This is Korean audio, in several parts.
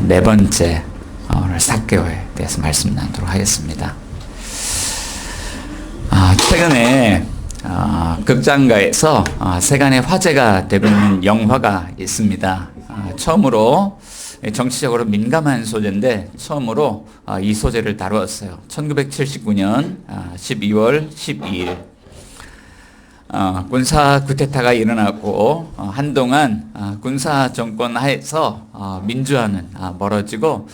네 번째 오늘 삭개오에 대해서 말씀 나누도록 하겠습니다. 최근에 극장가에서 세간의 화제가 되고 있는 영화가 있습니다. 처음으로 정치적으로 민감한 소재인데 처음으로 이 소재를 다루었어요. 1979년 12월 12일 군사 쿠데타가 일어났고 한동안 군사 정권 하에서 민주화는 멀어지고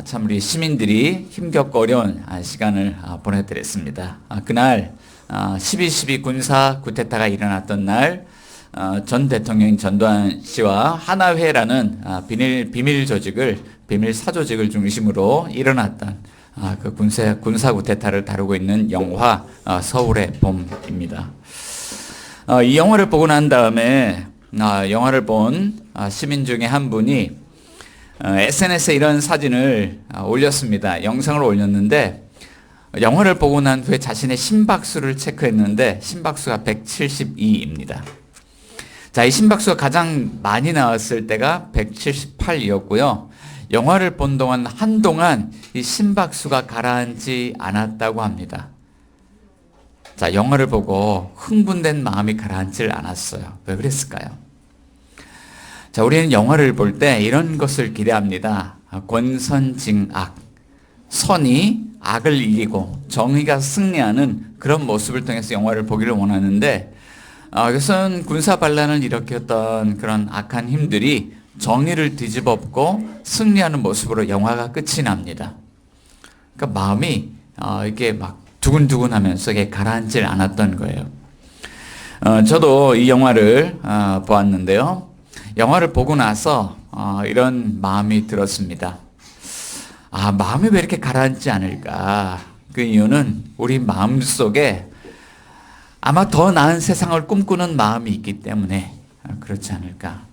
참 우리 시민들이 힘겹고 어려운 시간을 보내드렸습니다. 그날 12.12 군사 쿠데타가 일어났던 날 전 대통령 전두환 씨와 하나회라는 비밀 조직을, 비밀 사조직을 중심으로 일어났던 그 군사 쿠데타를 다루고 있는 영화 서울의 봄입니다. 이 영화를 보고 난 다음에 영화를 본 시민 중에 한 분이 SNS에 이런 사진을 올렸습니다. 영상을 올렸는데 영화를 보고 난 후에 자신의 심박수를 체크했는데 심박수가 172입니다. 자, 이 심박수가 가장 많이 나왔을 때가 178이었고요. 영화를 본 동안 한동안 이 심박수가 가라앉지 않았다고 합니다. 자, 영화를 보고 흥분된 마음이 가라앉질 않았어요. 왜 그랬을까요? 자, 우리는 영화를 볼 때 이런 것을 기대합니다. 권선징악, 선이 악을 이기고 정의가 승리하는 그런 모습을 통해서 영화를 보기를 원하는데 이것은 군사 반란을 일으켰던 그런 악한 힘들이 정의를 뒤집어엎고 승리하는 모습으로 영화가 끝이 납니다. 그러니까 마음이 이게 막 두근두근 하면서 이게 가라앉질 않았던 거예요. 저도 이 영화를 보았는데요. 영화를 보고 나서 이런 마음이 들었습니다. 마음이 왜 이렇게 가라앉지 않을까? 그 이유는 우리 마음 속에 아마 더 나은 세상을 꿈꾸는 마음이 있기 때문에 그렇지 않을까?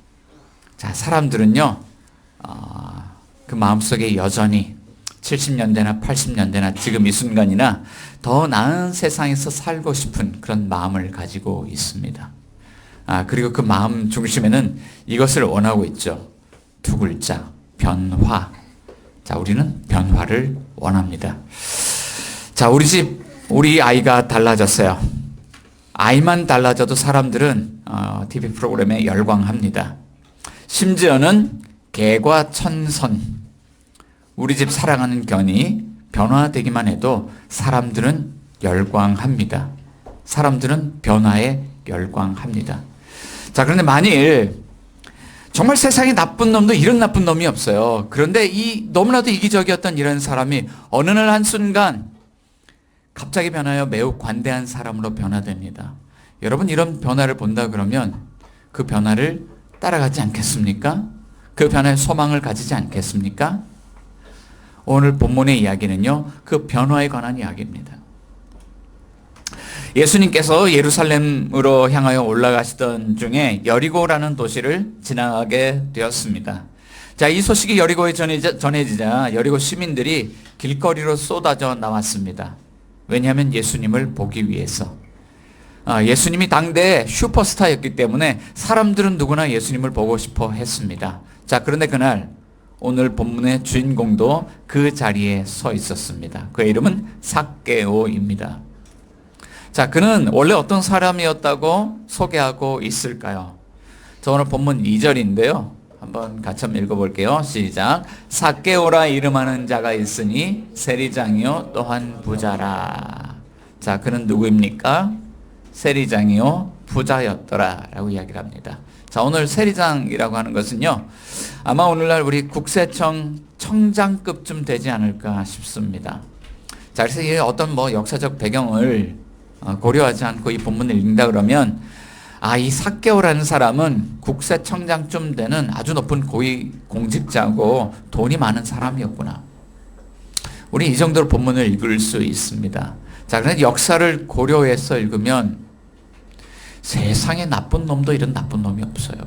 자, 사람들은요, 그 마음 속에 여전히 70년대나 80년대나 지금 이 순간이나 더 나은 세상에서 살고 싶은 그런 마음을 가지고 있습니다. 그리고 그 마음 중심에는 이것을 원하고 있죠. 두 글자, 변화. 자, 우리는 변화를 원합니다. 자, 우리 아이가 달라졌어요. 아이만 달라져도 사람들은 TV 프로그램에 열광합니다. 심지어는 개과 천선, 우리 집 사랑하는 견이 변화되기만 해도 사람들은 열광합니다. 사람들은 변화에 열광합니다. 자, 그런데 만일 정말 세상에 나쁜 놈도 이런 나쁜 놈이 없어요. 그런데 이 너무나도 이기적이었던 이런 사람이 어느 날 한순간 갑자기 변하여 매우 관대한 사람으로 변화됩니다. 여러분, 이런 변화를 본다 그러면 그 변화를 따라가지 않겠습니까? 그 변화에 소망을 가지지 않겠습니까? 오늘 본문의 이야기는요, 그 변화에 관한 이야기입니다. 예수님께서 예루살렘으로 향하여 올라가시던 중에 여리고라는 도시를 지나가게 되었습니다. 자, 이 소식이 여리고에 전해지자 여리고 시민들이 길거리로 쏟아져 나왔습니다. 왜냐하면 예수님을 보기 위해서. 예수님이 당대의 슈퍼스타였기 때문에 사람들은 누구나 예수님을 보고 싶어 했습니다. 자, 그런데 그날 오늘 본문의 주인공도 그 자리에 서 있었습니다. 그의 이름은 삭개오입니다. 자, 그는 원래 어떤 사람이었다고 소개하고 있을까요? 저 오늘 본문 2절인데요. 한번 같이 한번 읽어볼게요. 시작. 삭개오라 이름하는 자가 있으니 세리장이요 또한 부자라. 자, 그는 누구입니까? 세리장이요 부자였더라 라고 이야기를 합니다. 자, 오늘 세리장이라고 하는 것은요, 아마 오늘날 우리 국세청 청장급쯤 되지 않을까 싶습니다. 자, 그래서 이 어떤 역사적 배경을 고려하지 않고 이 본문을 읽는다 그러면 이 삭개오라는 사람은 국세청장쯤 되는 아주 높은 고위 공직자고 돈이 많은 사람이었구나. 우리 이 정도로 본문을 읽을 수 있습니다. 자, 그런데 역사를 고려해서 읽으면 세상에 나쁜 놈도 이런 나쁜 놈이 없어요.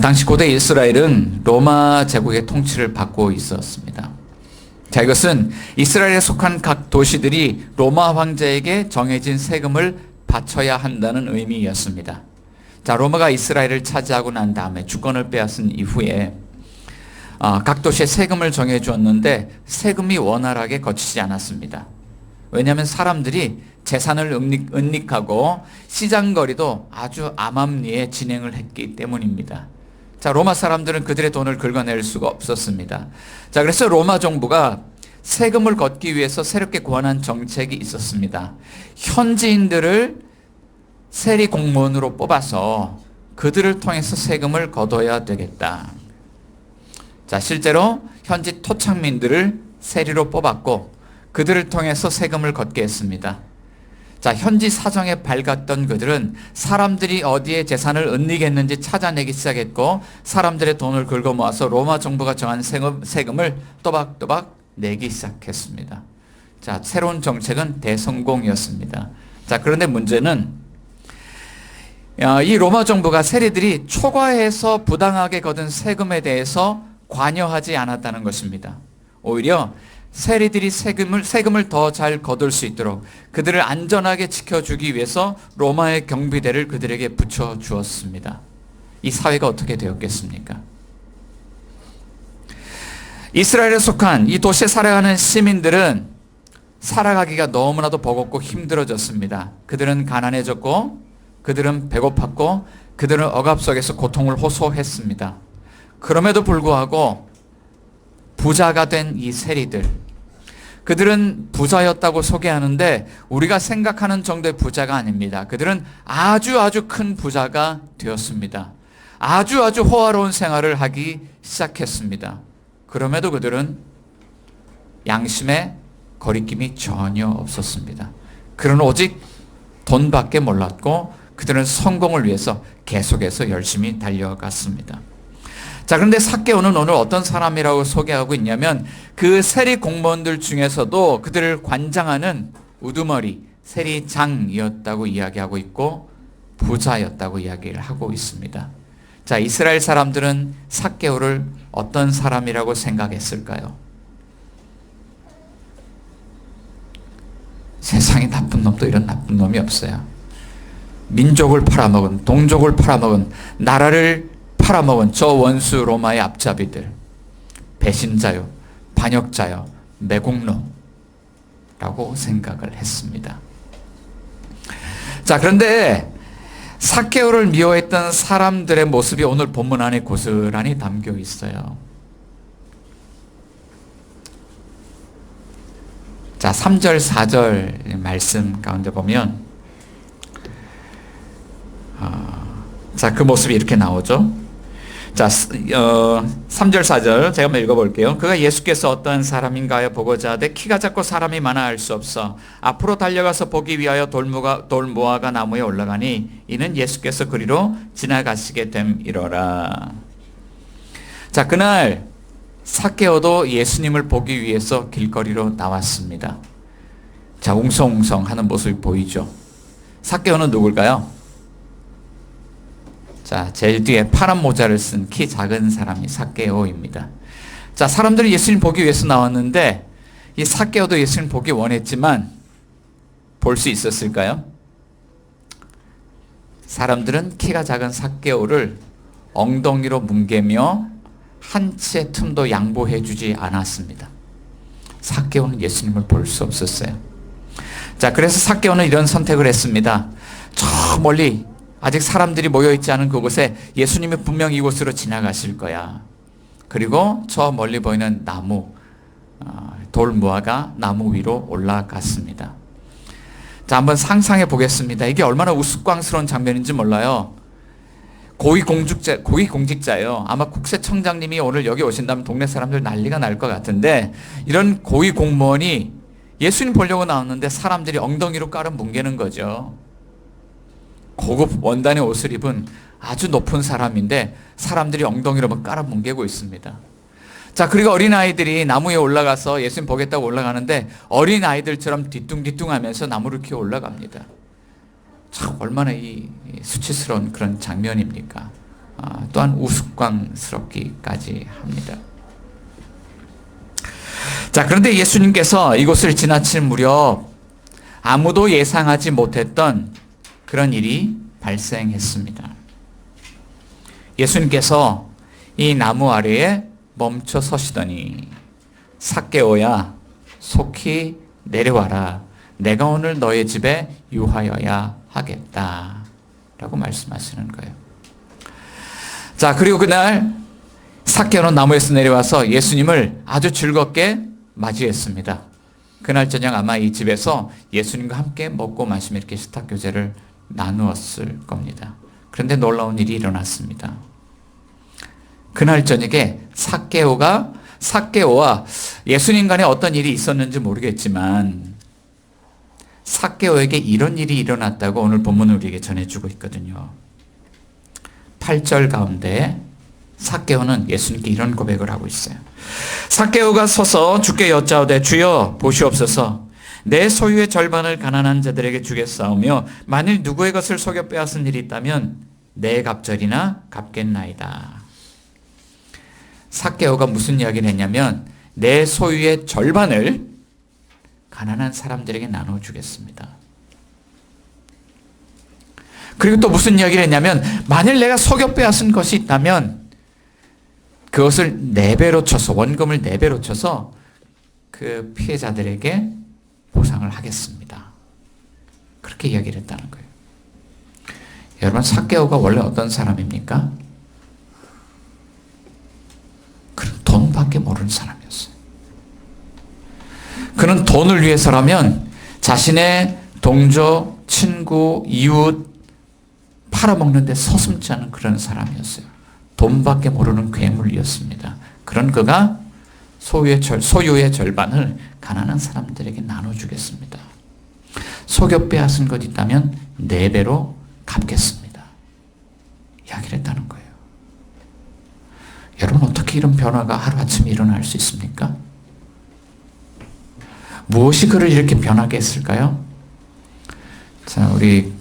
당시 고대 이스라엘은 로마 제국의 통치를 받고 있었습니다. 자, 이것은 이스라엘에 속한 각 도시들이 로마 황제에게 정해진 세금을 바쳐야 한다는 의미였습니다. 자, 로마가 이스라엘을 차지하고 난 다음에 주권을 빼앗은 이후에 각 도시에 세금을 정해 주었는데 세금이 원활하게 거치지 않았습니다. 왜냐하면 사람들이 재산을 은닉하고 시장거리도 아주 암암리에 진행을 했기 때문입니다. 자, 로마 사람들은 그들의 돈을 긁어낼 수가 없었습니다. 자, 그래서 로마 정부가 세금을 걷기 위해서 새롭게 고안한 정책이 있었습니다. 현지인들을 세리 공무원으로 뽑아서 그들을 통해서 세금을 걷어야 되겠다. 자, 실제로 현지 토착민들을 세리로 뽑았고 그들을 통해서 세금을 걷게 했습니다. 자, 현지 사정에 밝았던 그들은 사람들이 어디에 재산을 은닉했는지 찾아내기 시작했고 사람들의 돈을 긁어 모아서 로마 정부가 정한 세금을 또박또박 내기 시작했습니다. 자, 새로운 정책은 대성공이었습니다. 자, 그런데 문제는 이 로마 정부가 세리들이 초과해서 부당하게 거둔 세금에 대해서 관여하지 않았다는 것입니다. 오히려 세리들이 세금을 더 잘 거둘 수 있도록 그들을 안전하게 지켜주기 위해서 로마의 경비대를 그들에게 붙여주었습니다. 이 사회가 어떻게 되었겠습니까? 이스라엘에 속한 이 도시에 살아가는 시민들은 살아가기가 너무나도 버겁고 힘들어졌습니다. 그들은 가난해졌고 그들은 배고팠고 그들은 억압 속에서 고통을 호소했습니다. 그럼에도 불구하고 부자가 된 이 세리들, 그들은 부자였다고 소개하는데 우리가 생각하는 정도의 부자가 아닙니다. 그들은 아주 큰 부자가 되었습니다. 아주 호화로운 생활을 하기 시작했습니다. 그럼에도 그들은 양심의 거리낌이 전혀 없었습니다. 그들은 오직 돈밖에 몰랐고 그들은 성공을 위해서 계속해서 열심히 달려갔습니다. 자, 그런데 삭개오는 오늘 어떤 사람이라고 소개하고 있냐면 그 세리 공무원들 중에서도 그들을 관장하는 우두머리 세리장이었다고 이야기하고 있고 부자였다고 이야기를 하고 있습니다. 자, 이스라엘 사람들은 삭개오를 어떤 사람이라고 생각했을까요? 세상에 나쁜 놈도 이런 나쁜 놈이 없어요. 민족을 팔아먹은, 동족을 팔아먹은, 나라를 팔아먹은 저 원수 로마의 앞잡이들, 배신자요, 반역자요, 매국노라고 생각을 했습니다. 자, 그런데 삭개오를 미워했던 사람들의 모습이 오늘 본문 안에 고스란히 담겨 있어요. 자, 3절 4절 말씀 가운데 보면 자, 그 모습이 이렇게 나오죠. 자, 3절 4절 제가 한번 읽어볼게요. 그가 예수께서 어떠한 사람인가 보고자 하되 키가 작고 사람이 많아 알 수 없어 앞으로 달려가서 보기 위하여 돌무화과 나무에 올라가니 이는 예수께서 그리로 지나가시게 됨이로라. 자, 그날 삭개오도 예수님을 보기 위해서 길거리로 나왔습니다. 자, 웅성웅성 하는 모습이 보이죠. 삭개오는 누굴까요? 자, 제일 뒤에 파란 모자를 쓴 키 작은 사람이 삭개오입니다. 자, 사람들이 예수님 보기 위해서 나왔는데 이 삭개오도 예수님 보기 원했지만 볼 수 있었을까요? 사람들은 키가 작은 삭개오를 엉덩이로 뭉개며 한 치의 틈도 양보해 주지 않았습니다. 삭개오는 예수님을 볼 수 없었어요. 자, 그래서 삭개오는 이런 선택을 했습니다. 저 멀리 아직 사람들이 모여있지 않은 그곳에 예수님이 분명 이곳으로 지나가실 거야. 그리고 저 멀리 보이는 나무, 돌무화과 나무 위로 올라갔습니다. 자, 한번 상상해 보겠습니다. 이게 얼마나 우스꽝스러운 장면인지 몰라요. 고위공직자예요. 아마 국세청장님이 오늘 여기 오신다면 동네 사람들 난리가 날 것 같은데 이런 고위공무원이 예수님 보려고 나왔는데 사람들이 엉덩이로 깔아 뭉개는 거죠. 고급 원단의 옷을 입은 아주 높은 사람인데 사람들이 엉덩이로 막 깔아 뭉개고 있습니다. 자, 그리고 어린아이들이 나무에 올라가서 예수님 보겠다고 올라가는데 어린아이들처럼 뒤뚱뒤뚱하면서 나무를 키워 올라갑니다. 참 얼마나 이 수치스러운 그런 장면입니까? 또한 우스꽝스럽기까지 합니다. 자, 그런데 예수님께서 이곳을 지나칠 무렵 아무도 예상하지 못했던 그런 일이 발생했습니다. 예수님께서 이 나무 아래에 멈춰 서시더니 삭개오야 속히 내려와라. 내가 오늘 너의 집에 유하여야 하겠다. 라고 말씀하시는 거예요. 자, 그리고 그날 삭개오는 나무에서 내려와서 예수님을 아주 즐겁게 맞이했습니다. 그날 저녁 아마 이 집에서 예수님과 함께 먹고 마시며 이렇게 식탁교제를 나누었을 겁니다. 그런데 놀라운 일이 일어났습니다. 그날 저녁에 삭개오와 예수님 간에 어떤 일이 있었는지 모르겠지만 삭개오에게 이런 일이 일어났다고 오늘 본문은 우리에게 전해주고 있거든요. 8절 가운데 삭개오는 예수님께 이런 고백을 하고 있어요. 삭개오가 서서 주께 여짜오되 주여 보시옵소서 내 소유의 절반을 가난한 자들에게 주겠사오며 만일 누구의 것을 속여 빼앗은 일이 있다면 내 갑절이나 갚겠나이다. 삭개오가 무슨 이야기를 했냐면 내 소유의 절반을 가난한 사람들에게 나눠주겠습니다. 그리고 또 무슨 이야기를 했냐면 만일 내가 속여 빼앗은 것이 있다면 그것을 4배로 쳐서 원금을 4배로 쳐서 그 피해자들에게 보상을 하겠습니다. 그렇게 이야기를 했다는 거예요. 여러분 삭개오가 원래 어떤 사람입니까? 그는 돈밖에 모르는 사람이었어요. 그는 돈을 위해서라면 자신의 동조, 친구, 이웃 팔아먹는 데 서슴지 않은 그런 사람이었어요. 돈밖에 모르는 괴물이었습니다. 그런 그가 소유의 절반을 가난한 사람들에게 나눠주겠습니다. 속여 빼앗은 것 있다면 4배로 갚겠습니다. 이야기를 했다는 거예요. 여러분 어떻게 이런 변화가 하루아침에 일어날 수 있습니까? 무엇이 그를 이렇게 변하게 했을까요? 자, 우리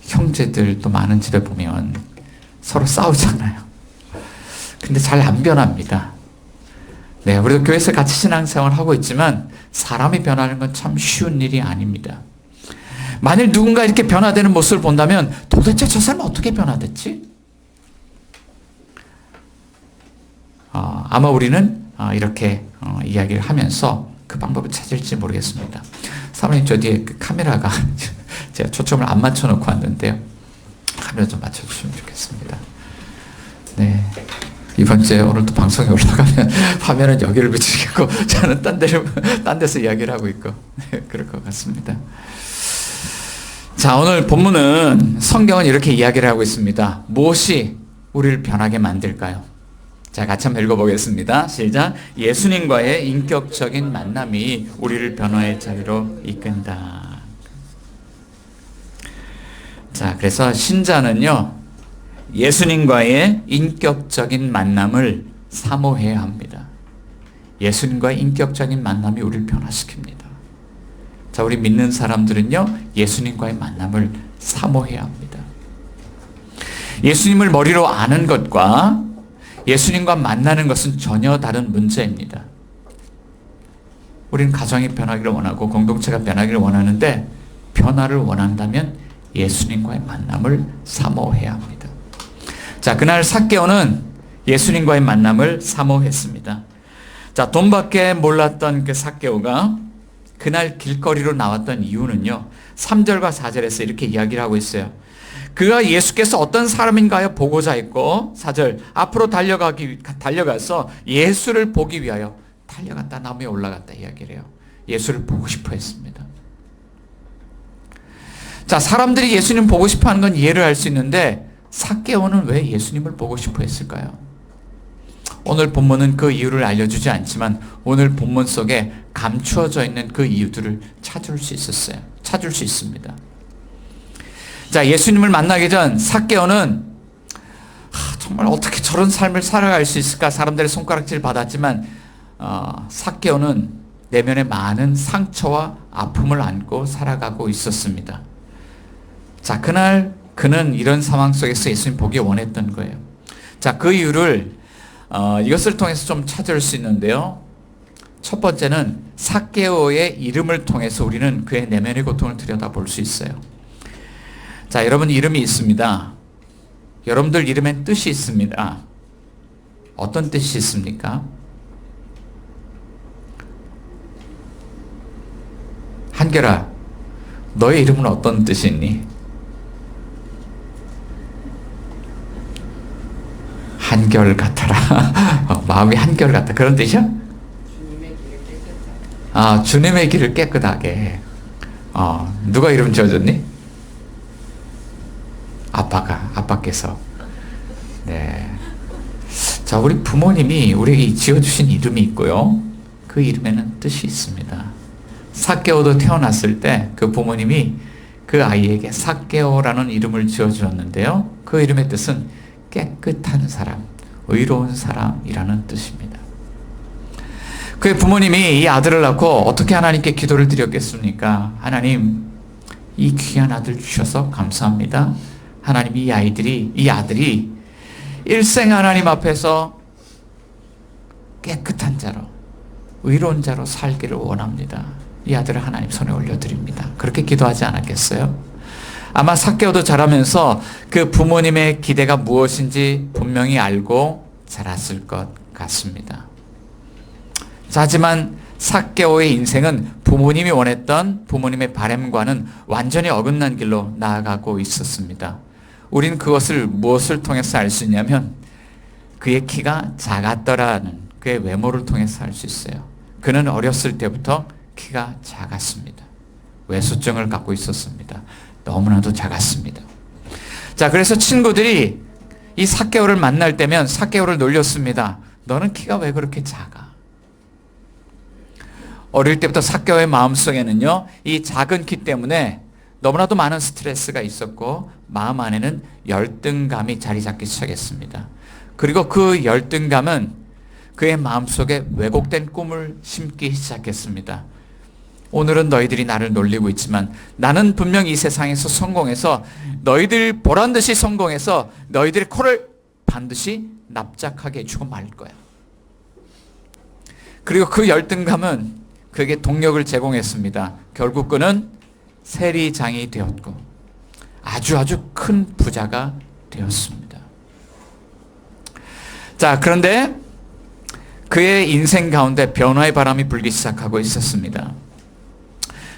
형제들도 많은 집에 보면 서로 싸우잖아요. 근데 잘 안 변합니다. 네, 우리도 교회에서 같이 신앙생활을 하고 있지만 사람이 변하는 건 참 쉬운 일이 아닙니다. 만일 누군가 이렇게 변화되는 모습을 본다면 도대체 저 사람은 어떻게 변화됐지? 아마 우리는 이렇게 이야기를 하면서 그 방법을 찾을지 모르겠습니다. 사모님 저 뒤에 그 카메라가 제가 초점을 안 맞춰놓고 왔는데요. 카메라 좀 맞춰주시면 좋겠습니다. 네. 이번 주에 오늘 또 방송에 올라가면 화면은 여기를 비추겠고 저는 딴 데서 이야기를 하고 있고 네, 그럴 것 같습니다. 자, 오늘 본문은 성경은 이렇게 이야기를 하고 있습니다. 무엇이 우리를 변하게 만들까요? 자, 같이 한번 읽어보겠습니다. 시작. 예수님과의 인격적인 만남이 우리를 변화의 자리로 이끈다. 자, 그래서 신자는요, 예수님과의 인격적인 만남을 사모해야 합니다. 예수님과의 인격적인 만남이 우리를 변화시킵니다. 자, 우리 믿는 사람들은요, 예수님과의 만남을 사모해야 합니다. 예수님을 머리로 아는 것과 예수님과 만나는 것은 전혀 다른 문제입니다. 우리는 가정이 변하기를 원하고 공동체가 변하기를 원하는데 변화를 원한다면 예수님과의 만남을 사모해야 합니다. 자, 그날 삭개오는 예수님과의 만남을 사모했습니다. 자, 돈밖에 몰랐던 그 삭개오가 그날 길거리로 나왔던 이유는요, 3절과 4절에서 이렇게 이야기를 하고 있어요. 그가 예수께서 어떤 사람인가요 보고자 했고, 4절 앞으로 달려가서 예수를 보기 위하여 달려갔다 나무에 올라갔다 이야기를 해요. 예수를 보고 싶어 했습니다. 자, 사람들이 예수님 보고 싶어 하는 건 이해를 할 수 있는데 삭개오는 왜 예수님을 보고 싶어 했을까요? 오늘 본문은 그 이유를 알려주지 않지만 오늘 본문 속에 감추어져 있는 그 이유들을 찾을 수 있습니다. 자, 예수님을 만나기 전 삭개오는 정말 어떻게 저런 삶을 살아갈 수 있을까 사람들의 손가락질 받았지만 삭개오는 내면에 많은 상처와 아픔을 안고 살아가고 있었습니다. 자, 그날 그는 이런 상황 속에서 예수님 보기 원했던 거예요. 자, 그 이유를 이것을 통해서 좀 찾을 수 있는데요. 첫 번째는 삭개오의 이름을 통해서 우리는 그의 내면의 고통을 들여다볼 수 있어요. 자, 여러분 이름이 있습니다. 여러분들 이름엔 뜻이 있습니다. 어떤 뜻이 있습니까? 한결아, 너의 이름은 어떤 뜻이 있니? 한결 같아라. 마음이 한결 같다. 그런 뜻이야? 주님의 길을 깨끗하게. 주님의 길을 깨끗하게. 누가 이름 지어줬니? 아빠께서. 네. 자, 우리 부모님이 우리에게 지어주신 이름이 있고요. 그 이름에는 뜻이 있습니다. 삭개오도 태어났을 때 그 부모님이 그 아이에게 삭개오라는 이름을 지어주었는데요. 그 이름의 뜻은 깨끗한 사람, 의로운 사람이라는 뜻입니다. 그의 부모님이 이 아들을 낳고 어떻게 하나님께 기도를 드렸겠습니까? 하나님, 이 귀한 아들 주셔서 감사합니다. 하나님, 이 아들이 일생 하나님 앞에서 깨끗한 자로, 의로운 자로 살기를 원합니다. 이 아들을 하나님 손에 올려드립니다. 그렇게 기도하지 않았겠어요? 아마 삭개오도 자라면서 그 부모님의 기대가 무엇인지 분명히 알고 자랐을 것 같습니다. 자, 하지만 삭개오의 인생은 부모님이 원했던 부모님의 바람과는 완전히 어긋난 길로 나아가고 있었습니다. 우리는 그것을 무엇을 통해서 알 수 있냐면 그의 키가 작았더라는 그의 외모를 통해서 알 수 있어요. 그는 어렸을 때부터 키가 작았습니다. 외소증을 갖고 있었습니다. 너무나도 작았습니다. 자, 그래서 친구들이 이 삭개오를 만날 때면 삭개오를 놀렸습니다. 너는 키가 왜 그렇게 작아? 어릴 때부터 삭개오의 마음속에는요, 이 작은 키 때문에 너무나도 많은 스트레스가 있었고 마음 안에는 열등감이 자리 잡기 시작했습니다. 그리고 그 열등감은 그의 마음속에 왜곡된 꿈을 심기 시작했습니다. 오늘은 너희들이 나를 놀리고 있지만 나는 분명히 이 세상에서 성공해서 너희들 보란듯이 성공해서 너희들의 코를 반드시 납작하게 해주고 말 거야. 그리고 그 열등감은 그에게 동력을 제공했습니다. 결국 그는 세리장이 되었고 아주 큰 부자가 되었습니다. 자, 그런데 그의 인생 가운데 변화의 바람이 불기 시작하고 있었습니다.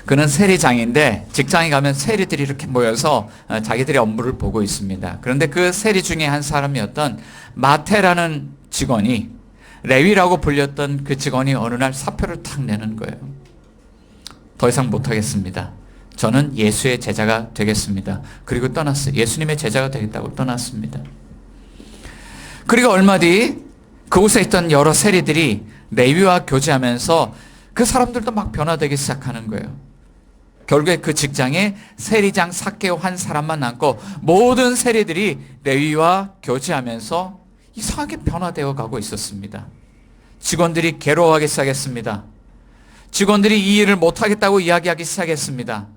그는 세리장인데 직장에 가면 세리들이 이렇게 모여서 자기들의 업무를 보고 있습니다. 그런데 그 세리 중에 한 사람이었던 마태라는 직원이, 레위라고 불렸던 그 직원이 어느 날 사표를 탁 내는 거예요. 더 이상 못하겠습니다. 저는 예수의 제자가 되겠습니다. 그리고 떠났어요. 예수님의 제자가 되겠다고 떠났습니다. 그리고 얼마 뒤 그곳에 있던 여러 세리들이 레위와 교제하면서 그 사람들도 막 변화되기 시작하는 거예요. 결국에 그 직장에 세리장 삭개오 한 사람만 남고 모든 세리들이 레위와 교제하면서 이상하게 변화되어 가고 있었습니다. 직원들이 괴로워하기 시작했습니다. 직원들이 이 일을 못하겠다고 이야기하기 시작했습니다.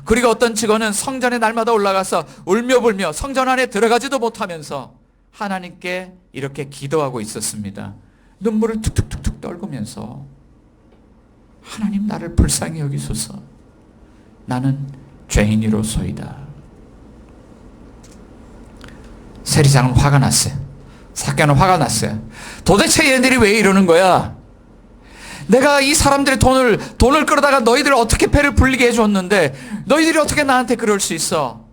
그리고 어떤 직원은 성전에 날마다 올라가서 울며불며 성전 안에 들어가지도 못하면서 하나님께 이렇게 기도하고 있었습니다. 눈물을 툭툭툭툭 떨구면서 하나님, 나를 불쌍히 여기소서. 나는 죄인이로소이다. 세리장은 화가 났어요. 삭개오는 화가 났어요. 도대체 얘들이 왜 이러는 거야? 내가 이 사람들의 돈을 끌어다가 너희들 어떻게 배를 불리게 해줬는데 너희들이 어떻게 나한테 그럴 수 있어?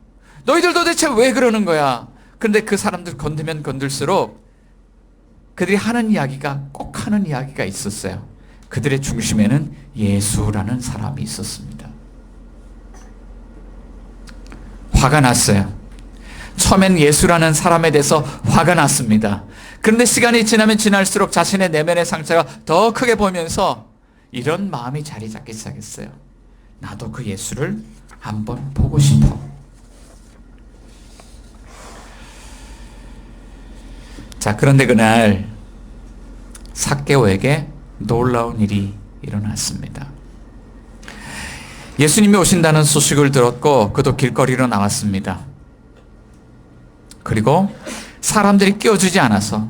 너희들 도대체 왜 그러는 거야? 그런데 그 사람들 건들면 건들수록 그들이 하는 이야기가 꼭 하는 이야기가 있었어요. 그들의 중심에는 예수라는 사람이 있었습니다. 화가 났어요. 처음엔 예수라는 사람에 대해서 화가 났습니다. 그런데 시간이 지나면 지날수록 자신의 내면의 상처가 더 크게 보이면서 이런 마음이 자리 잡기 시작했어요. 나도 그 예수를 한번 보고 싶어. 자, 그런데 그날 삭개오에게 놀라운 일이 일어났습니다. 예수님이 오신다는 소식을 들었고 그도 길거리로 나왔습니다. 그리고 사람들이 끼워주지 않아서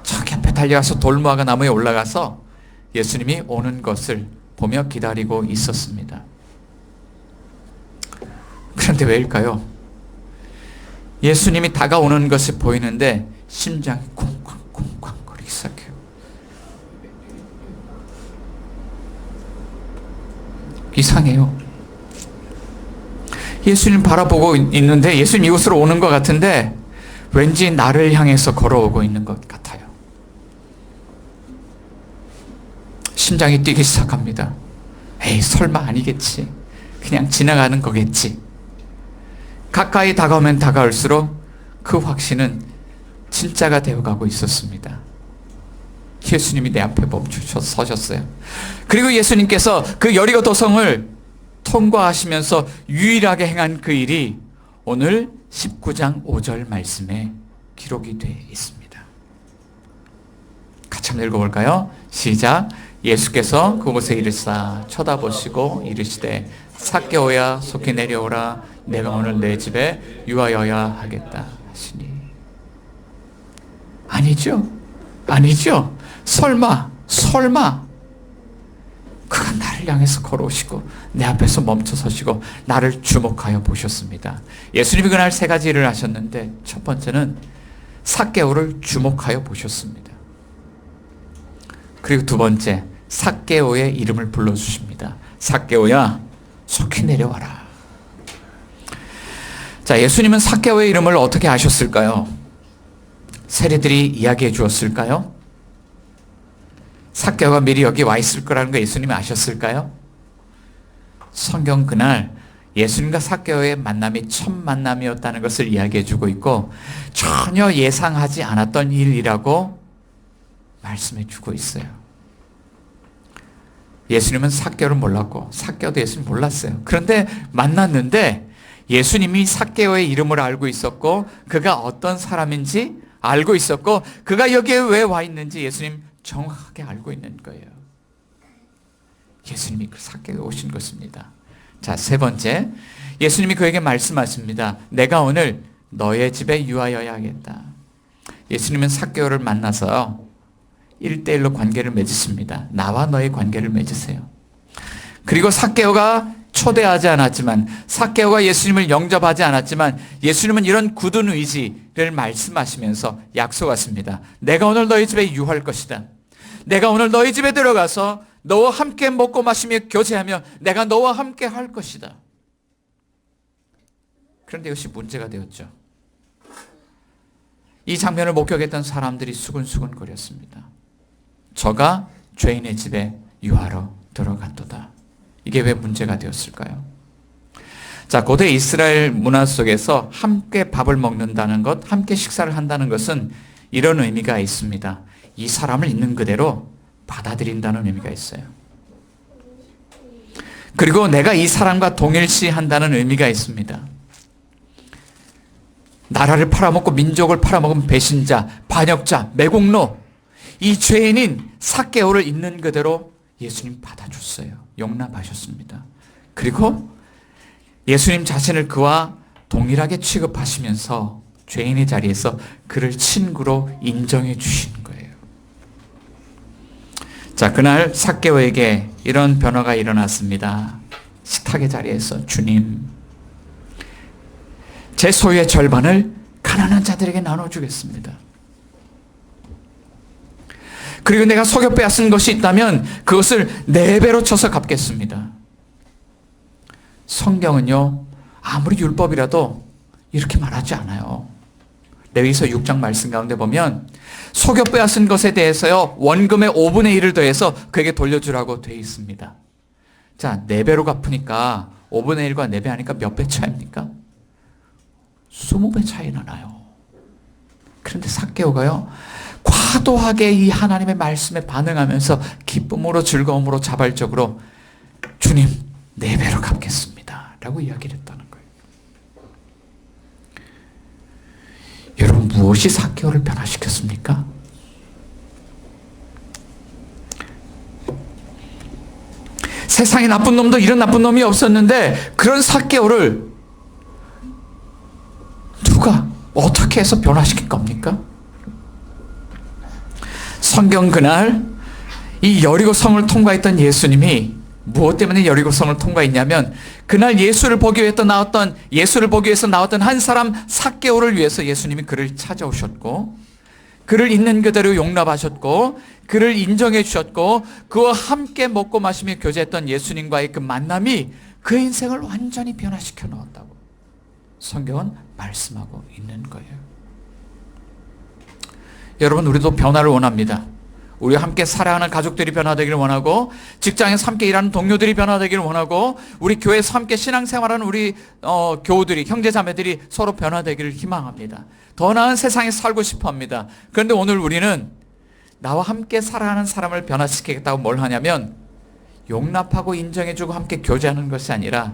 저기 앞에 달려가서 돌무화과 나무에 올라가서 예수님이 오는 것을 보며 기다리고 있었습니다. 그런데 왜일까요? 예수님이 다가오는 것이 보이는데 심장이 쿵쾅쿵쾅 거리기 시작해요. 이상해요. 예수님 바라보고 있는데 예수님 이곳으로 오는 것 같은데 왠지 나를 향해서 걸어오고 있는 것 같아요. 심장이 뛰기 시작합니다. 에이, 설마 아니겠지. 그냥 지나가는 거겠지. 가까이 다가오면 다가올수록 그 확신은 진짜가 되어가고 있었습니다. 예수님이 내 앞에 멈추셔 서셨어요. 그리고 예수님께서 그 여리고 도성을 통과하시면서 유일하게 행한 그 일이 오늘 19장 5절 말씀에 기록이 되어 있습니다. 같이 한번 읽어볼까요? 시작. 예수께서 그곳에 이르사 쳐다보시고 이르시되 삭개오야 속히 내려오라 내가 오늘 내 집에 유하여야 하겠다 하시니. 아니죠. 아니죠. 설마 그가 나를 향해서 걸어오시고 내 앞에서 멈춰 서시고 나를 주목하여 보셨습니다. 예수님이 그날 세 가지 일을 하셨는데 첫 번째는 삭개오를 주목하여 보셨습니다. 그리고 두 번째, 삭개오의 이름을 불러주십니다. 삭개오야 속히 내려와라. 자, 예수님은 삭개오의 이름을 어떻게 아셨을까요? 세리들이 이야기해 주었을까요? 삭개오가 미리 여기 와 있을 거라는 거 예수님이 아셨을까요? 성경 그날 예수님과 삭개오의 만남이 첫 만남이었다는 것을 이야기해 주고 있고 전혀 예상하지 않았던 일이라고 말씀해 주고 있어요. 예수님은 삭개오를 몰랐고 삭개오도 예수님 몰랐어요. 그런데 만났는데 예수님이 삭개오의 이름을 알고 있었고 그가 어떤 사람인지 알고 있었고 그가 여기에 왜 와 있는지 예수님 정확하게 알고 있는 거예요. 예수님이 그 삭개오에 오신 것입니다. 자, 세 번째, 예수님이 그에게 말씀하십니다. 내가 오늘 너의 집에 유하여야 하겠다. 예수님은 삭개오를 만나서 1대1로 관계를 맺으십니다. 나와 너의 관계를 맺으세요. 그리고 삭개오가 초대하지 않았지만 삭개오가 예수님을 영접하지 않았지만 예수님은 이런 굳은 의지를 말씀하시면서 약속하십니다. 내가 오늘 너희 집에 유할 것이다. 내가 오늘 너희 집에 들어가서 너와 함께 먹고 마시며 교제하며 내가 너와 함께 할 것이다. 그런데 이것이 문제가 되었죠. 이 장면을 목격했던 사람들이 수근수근 거렸습니다. 저가 죄인의 집에 유하러 들어간도다. 이게 왜 문제가 되었을까요? 자, 고대 이스라엘 문화 속에서 함께 밥을 먹는다는 것, 함께 식사를 한다는 것은 이런 의미가 있습니다. 이 사람을 있는 그대로 받아들인다는 의미가 있어요. 그리고 내가 이 사람과 동일시한다는 의미가 있습니다. 나라를 팔아먹고 민족을 팔아먹은 배신자, 반역자, 매국노, 이 죄인인 삭개오를 있는 그대로 예수님 받아줬어요. 용납하셨습니다. 그리고 예수님 자신을 그와 동일하게 취급하시면서 죄인의 자리에서 그를 친구로 인정해 주신 거예요. 자, 그날 삭개오에게 이런 변화가 일어났습니다. 식탁의 자리에서 주님, 제 소유의 절반을 가난한 자들에게 나눠주겠습니다. 그리고 내가 속여 빼앗은 것이 있다면 그것을 4배로 쳐서 갚겠습니다. 성경은요, 아무리 율법이라도 이렇게 말하지 않아요. 레위기서 6장 말씀 가운데 보면 속여 빼앗은 것에 대해서요, 원금의 5분의 1을 더해서 그에게 돌려주라고 되어 있습니다. 자, 4배로 갚으니까 5분의 1과 4배 하니까 몇 배 차이입니까? 20배 차이나 나요. 그런데 삭개오가요, 과도하게 이 하나님의 말씀에 반응하면서 기쁨으로 즐거움으로 자발적으로 주님 4배로 갚겠습니다 라고 이야기를 했다는 거예요. 여러분, 무엇이 삭개오를 변화시켰습니까? 세상에 나쁜 놈도 이런 나쁜 놈이 없었는데 그런 삭개오를 누가 어떻게 해서 변화시킬 겁니까? 성경 그날 이 여리고 성을 통과했던 예수님이 무엇 때문에 여리고성을 통과했냐면 그날 예수를 보기 위해서 나왔던 한 사람 삭개오를 위해서 예수님이 그를 찾아오셨고 그를 있는 그대로 용납하셨고 그를 인정해 주셨고 그와 함께 먹고 마시며 교제했던 예수님과의 그 만남이 그의 인생을 완전히 변화시켜 놓았다고 성경은 말씀하고 있는 거예요. 여러분, 우리도 변화를 원합니다. 우리와 함께 살아가는 가족들이 변화되기를 원하고 직장에서 함께 일하는 동료들이 변화되기를 원하고 우리 교회에서 함께 신앙생활하는 우리 교우들이, 형제자매들이 서로 변화되기를 희망합니다. 더 나은 세상에 살고 싶어합니다. 그런데 오늘 우리는 나와 함께 살아가는 사람을 변화시키겠다고 뭘 하냐면 용납하고 인정해주고 함께 교제하는 것이 아니라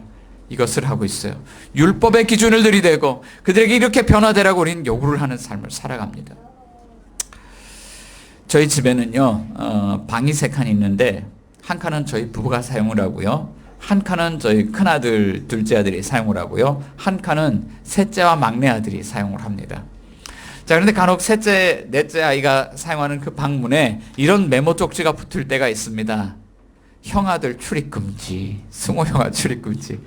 이것을 하고 있어요. 율법의 기준을 들이대고 그들에게 이렇게 변화되라고 우리는 요구를 하는 삶을 살아갑니다. 저희 집에는요, 방이 3칸이 있는데 한 칸은 저희 부부가 사용을 하고요, 한 칸은 저희 큰아들, 둘째 아들이 사용을 하고요, 한 칸은 셋째와 막내 아들이 사용을 합니다. 자, 그런데 간혹 셋째, 넷째 아이가 사용하는 그 방문에 이런 메모 쪽지가 붙을 때가 있습니다. 형아들 출입금지, 승호 형아 출입금지,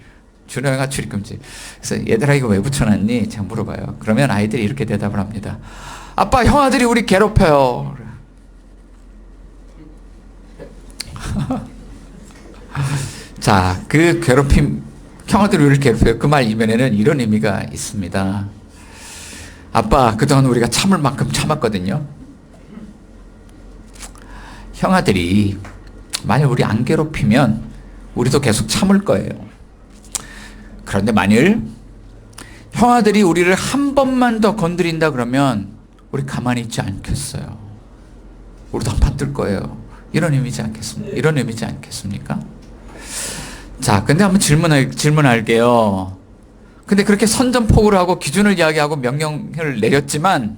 준호 형아 출입금지. 그래서 얘들아 이거 왜 붙여놨니? 제가 물어봐요. 그러면 아이들이 이렇게 대답을 합니다. 아빠, 형아들이 우리 괴롭혀요. 자, 그 괴롭힘, 형아들이 우리를 괴롭혀요. 그 말 이면에는 이런 의미가 있습니다. 아빠, 그동안 우리가 참을 만큼 참았거든요. 형아들이 만약 우리 안 괴롭히면 우리도 계속 참을 거예요. 그런데 만일 형아들이 우리를 한 번만 더 건드린다 그러면 우리 가만히 있지 않겠어요. 우리도 한판 뜰 거예요. 이런 의미지 않겠습니까? 이런 의미지 않겠습니까? 자, 근데 한번 질문할게요. 근데 그렇게 선전포고를 하고 기준을 이야기하고 명령을 내렸지만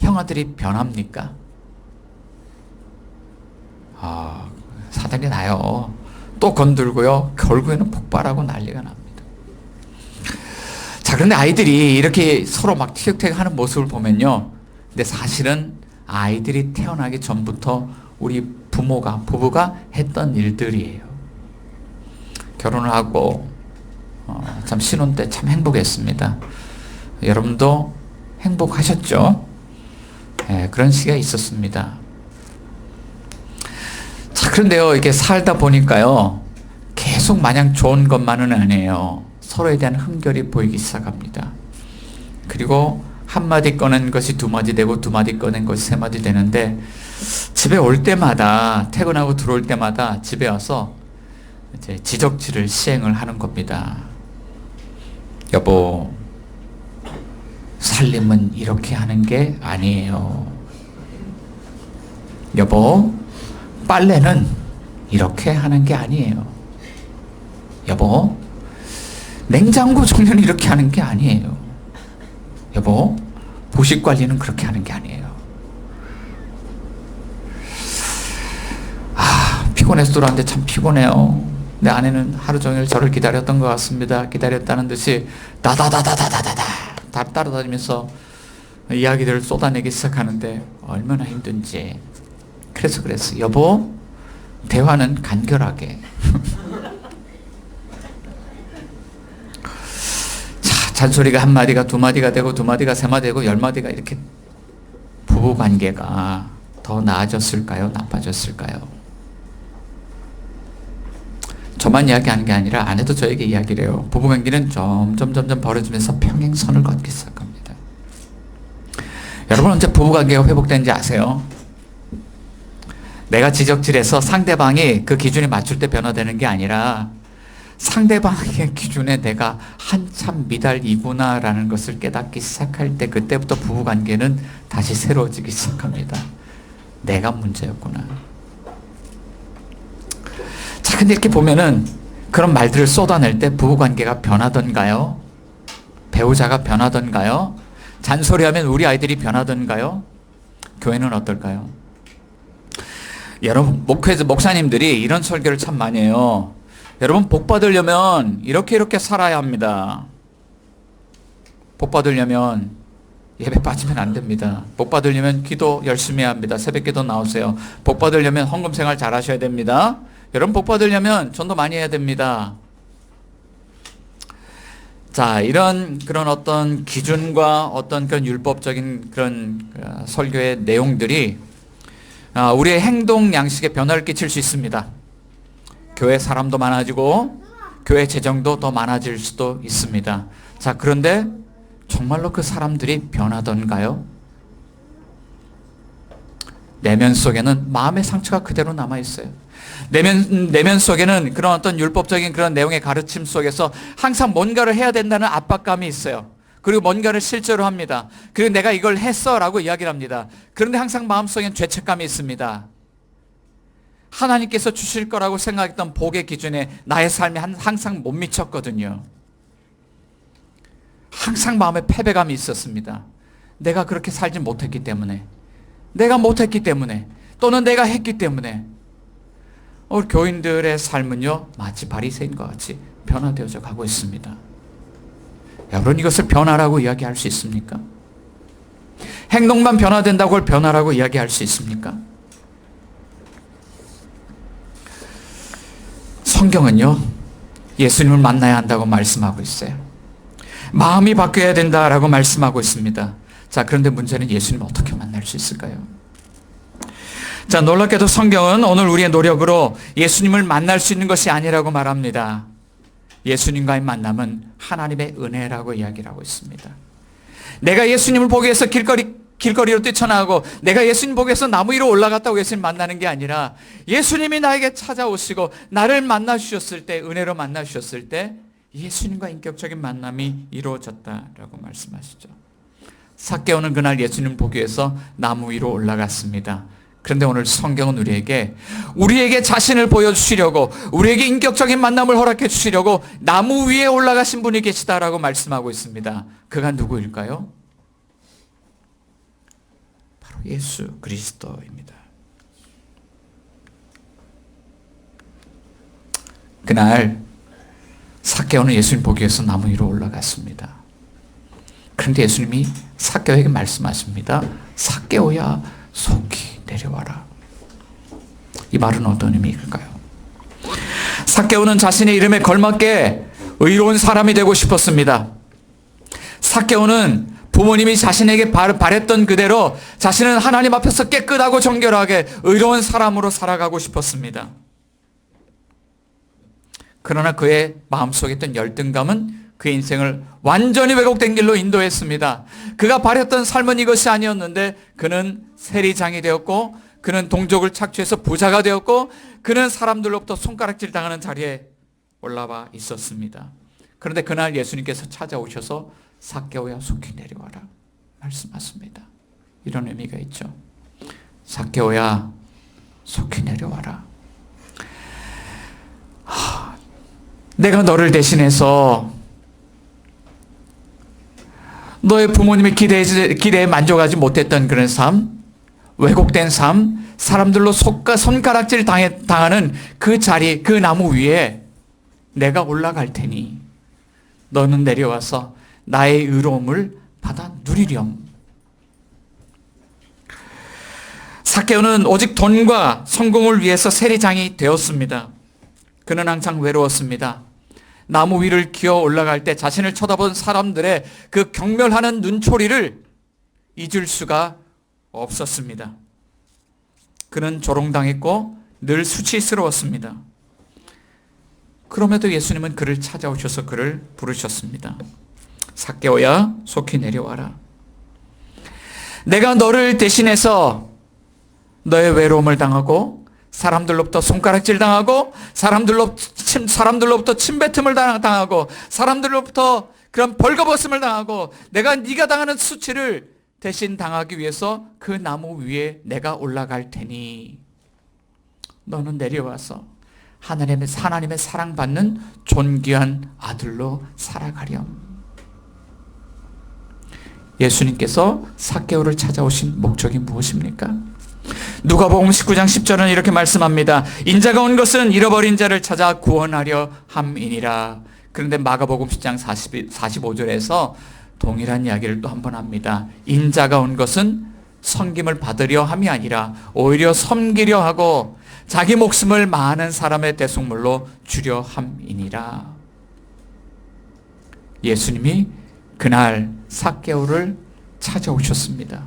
형아들이 변합니까? 사단이 나요. 또 건들고요. 결국에는 폭발하고 난리가 납니다. 자, 그런데 아이들이 이렇게 서로 막 티격태격 하는 모습을 보면요. 근데 사실은 아이들이 태어나기 전부터 우리 부부가 했던 일들이에요. 결혼을 하고 참 신혼 때 참 행복했습니다. 여러분도 행복하셨죠? 네, 그런 시기가 있었습니다. 자, 그런데요, 이렇게 살다 보니까요, 계속 마냥 좋은 것만은 아니에요. 서로에 대한 흠결이 보이기 시작합니다. 그리고 한마디 꺼낸 것이 2마디 되고 2마디 꺼낸 것이 3마디 되는데 집에 올 때마다, 퇴근하고 들어올 때마다 집에 와서 이제 지적질을 시행을 하는 겁니다. 여보, 살림은 이렇게 하는 게 아니에요. 여보, 빨래는 이렇게 하는 게 아니에요. 여보, 냉장고 정리는 이렇게 하는 게 아니에요. 여보, 부식 관리는 그렇게 하는 게 아니에요. 피곤해서 들어왔는데 참 피곤해요. 내 아내는 하루 종일 저를 기다렸던 것 같습니다. 기다렸다는 듯이 다다다다다다다 따라다니면서 이야기들을 쏟아내기 시작하는데 얼마나 힘든지. 그래서 여보, 대화는 간결하게. 자, 잔소리가 1마디가 2마디가 되고 2마디가 3마디 되고 10마디가 이렇게 부부관계가 더 나아졌을까요? 나빠졌을까요? 저만 이야기하는 게 아니라 아내도 저에게 이야기를 해요. 부부관계는 점점 벌어지면서 평행선을 걷기 시작합니다. 여러분, 언제 부부관계가 회복되는지 아세요? 내가 지적질해서 상대방이 그 기준에 맞출 때 변화되는 게 아니라 상대방의 기준에 내가 한참 미달이구나라는 것을 깨닫기 시작할 때, 그때부터 부부관계는 다시 새로워지기 시작합니다. 내가 문제였구나. 자, 근데 이렇게 보면은 그런 말들을 쏟아낼 때 부부관계가 변하던가요? 배우자가 변하던가요? 잔소리하면 우리 아이들이 변하던가요? 교회는 어떨까요? 여러분, 목사님들이 이런 설교를 참 많이 해요. 여러분, 복 받으려면 이렇게 살아야 합니다. 복 받으려면 예배 빠지면 안 됩니다. 복 받으려면 기도 열심히 해야 합니다. 새벽 기도 나오세요. 복 받으려면 헌금 생활 잘 하셔야 됩니다. 여러분 복 받으려면 전도 많이 해야 됩니다. 자, 그런 어떤 기준과 어떤 그런 율법적인 그런 설교의 내용들이 우리의 행동 양식에 변화를 끼칠 수 있습니다. 교회 사람도 많아지고 교회 재정도 더 많아질 수도 있습니다. 자, 그런데 정말로 그 사람들이 변하던가요? 내면 속에는 마음의 상처가 그대로 남아 있어요. 내면 속에는 그런 어떤 율법적인 그런 내용의 가르침 속에서 항상 뭔가를 해야 된다는 압박감이 있어요. 그리고 뭔가를 실제로 합니다. 그리고 내가 이걸 했어 라고 이야기를 합니다. 그런데 항상 마음속엔 죄책감이 있습니다. 하나님께서 주실 거라고 생각했던 복의 기준에 나의 삶이 항상 못 미쳤거든요. 항상 마음에 패배감이 있었습니다. 내가 그렇게 살지 못했기 때문에, 내가 못했기 때문에, 또는 내가 했기 때문에. 우리 교인들의 삶은요, 마치 바리새인과 같이 변화되어져 가고 있습니다. 여러분, 이것을 변화라고 이야기할 수 있습니까? 행동만 변화된다고 그걸 변화라고 이야기할 수 있습니까? 성경은요, 예수님을 만나야 한다고 말씀하고 있어요. 마음이 바뀌어야 된다라고 말씀하고 있습니다. 자, 그런데 문제는 예수님을 어떻게 만날 수 있을까요? 자, 놀랍게도 성경은 오늘 우리의 노력으로 예수님을 만날 수 있는 것이 아니라고 말합니다. 예수님과의 만남은 하나님의 은혜라고 이야기를 하고 있습니다. 내가 예수님을 보기 위해서 길거리로 뛰쳐나가고 내가 예수님 보기 위해서 나무 위로 올라갔다고 예수님 만나는 게 아니라 예수님이 나에게 찾아오시고 나를 만나 주셨을 때, 은혜로 만나 주셨을 때 예수님과 인격적인 만남이 이루어졌다라고 말씀하시죠. 삭개오는 그날 예수님을 보기 위해서 나무 위로 올라갔습니다. 그런데 오늘 성경은 우리에게 자신을 보여주시려고, 우리에게 인격적인 만남을 허락해 주시려고 나무 위에 올라가신 분이 계시다라고 말씀하고 있습니다. 그가 누구일까요? 바로 예수 그리스도입니다. 그날 삭개오는 예수님 보기 위해서 나무 위로 올라갔습니다. 그런데 예수님이 삭개오에게 말씀하십니다. 삭개오야, 속히 내려와라. 이 말은 어떤 의미일까요? 삭개오는 자신의 이름에 걸맞게 의로운 사람이 되고 싶었습니다. 삭개오는 부모님이 자신에게 바랬던 그대로 자신은 하나님 앞에서 깨끗하고 정결하게 의로운 사람으로 살아가고 싶었습니다. 그러나 그의 마음속에 있던 열등감은 그의 인생을 완전히 왜곡된 길로 인도했습니다. 그가 바랬던 삶은 이것이 아니었는데 그는 세리장이 되었고, 그는 동족을 착취해서 부자가 되었고, 그는 사람들로부터 손가락질 당하는 자리에 올라와 있었습니다. 그런데 그날 예수님께서 찾아오셔서 삭개오야, 속히 내려와라 말씀하십니다. 이런 의미가 있죠. 삭개오야, 속히 내려와라. 내가 너를 대신해서 너의 부모님의 기대에 만족하지 못했던 그런 삶, 왜곡된 삶, 사람들로 손가락질 당하는 그 자리, 그 나무 위에 내가 올라갈 테니 너는 내려와서 나의 의로움을 받아 누리렴. 삭개오는 오직 돈과 성공을 위해서 세리장이 되었습니다. 그는 항상 외로웠습니다. 나무 위를 기어 올라갈 때 자신을 쳐다본 사람들의 그 경멸하는 눈초리를 잊을 수가 없었습니다. 그는 조롱당했고 늘 수치스러웠습니다. 그럼에도 예수님은 그를 찾아오셔서 그를 부르셨습니다. 삭개오야, 속히 내려와라. 내가 너를 대신해서 너의 외로움을 당하고 사람들로부터 손가락질 당하고 사람들로부터 침뱉음을 당하고 사람들로부터 그런 벌거벗음을 당하고 내가 네가 당하는 수치를 대신 당하기 위해서 그 나무 위에 내가 올라갈 테니 너는 내려와서 하나님의 사랑받는 존귀한 아들로 살아가렴. 예수님께서 삭개오를 찾아오신 목적이 무엇입니까? 누가복음 19장 10절은 이렇게 말씀합니다. 인자가 온 것은 잃어버린 자를 찾아 구원하려 함이니라. 그런데 마가복음 10장 45절에서 동일한 이야기를 또 한 번 합니다. 인자가 온 것은 섬김을 받으려 함이 아니라 오히려 섬기려 하고 자기 목숨을 많은 사람의 대속물로 주려 함이니라. 예수님이 그날 삭개오를 찾아오셨습니다.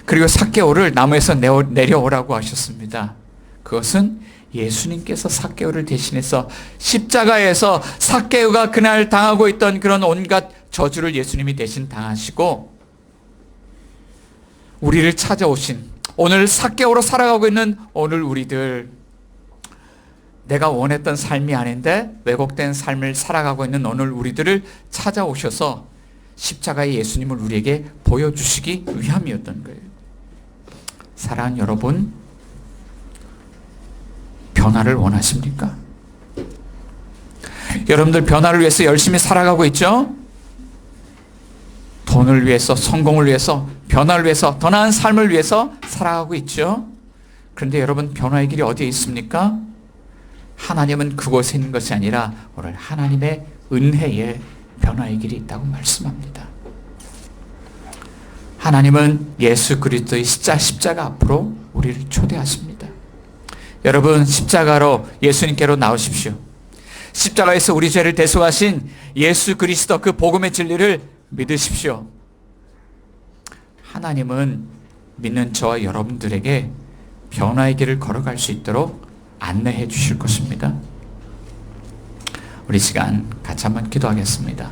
그리고 삭개오를 나무에서 내려오라고 하셨습니다. 그것은 예수님께서 삭개오를 대신해서 십자가에서 삭개오가 그날 당하고 있던 그런 온갖 저주를 예수님이 대신 당하시고 우리를 찾아오신, 오늘 삭개오로 살아가고 있는 오늘 우리들, 내가 원했던 삶이 아닌데 왜곡된 삶을 살아가고 있는 오늘 우리들을 찾아오셔서 십자가의 예수님을 우리에게 보여주시기 위함이었던 거예요. 사랑하는 여러분, 변화를 원하십니까? 여러분들 변화를 위해서 열심히 살아가고 있죠? 돈을 위해서, 성공을 위해서, 변화를 위해서, 더 나은 삶을 위해서 살아가고 있죠? 그런데 여러분, 변화의 길이 어디에 있습니까? 하나님은 그곳에 있는 것이 아니라 오늘 하나님의 은혜에 변화의 길이 있다고 말씀합니다. 하나님은 예수 그리스도의 십자가 앞으로 우리를 초대하십니다. 여러분, 십자가로 예수님께로 나오십시오. 십자가에서 우리 죄를 대속하신 예수 그리스도 그 복음의 진리를 믿으십시오. 하나님은 믿는 저와 여러분들에게 변화의 길을 걸어갈 수 있도록 안내해 주실 것입니다. 우리 시간 같이 한번 기도하겠습니다.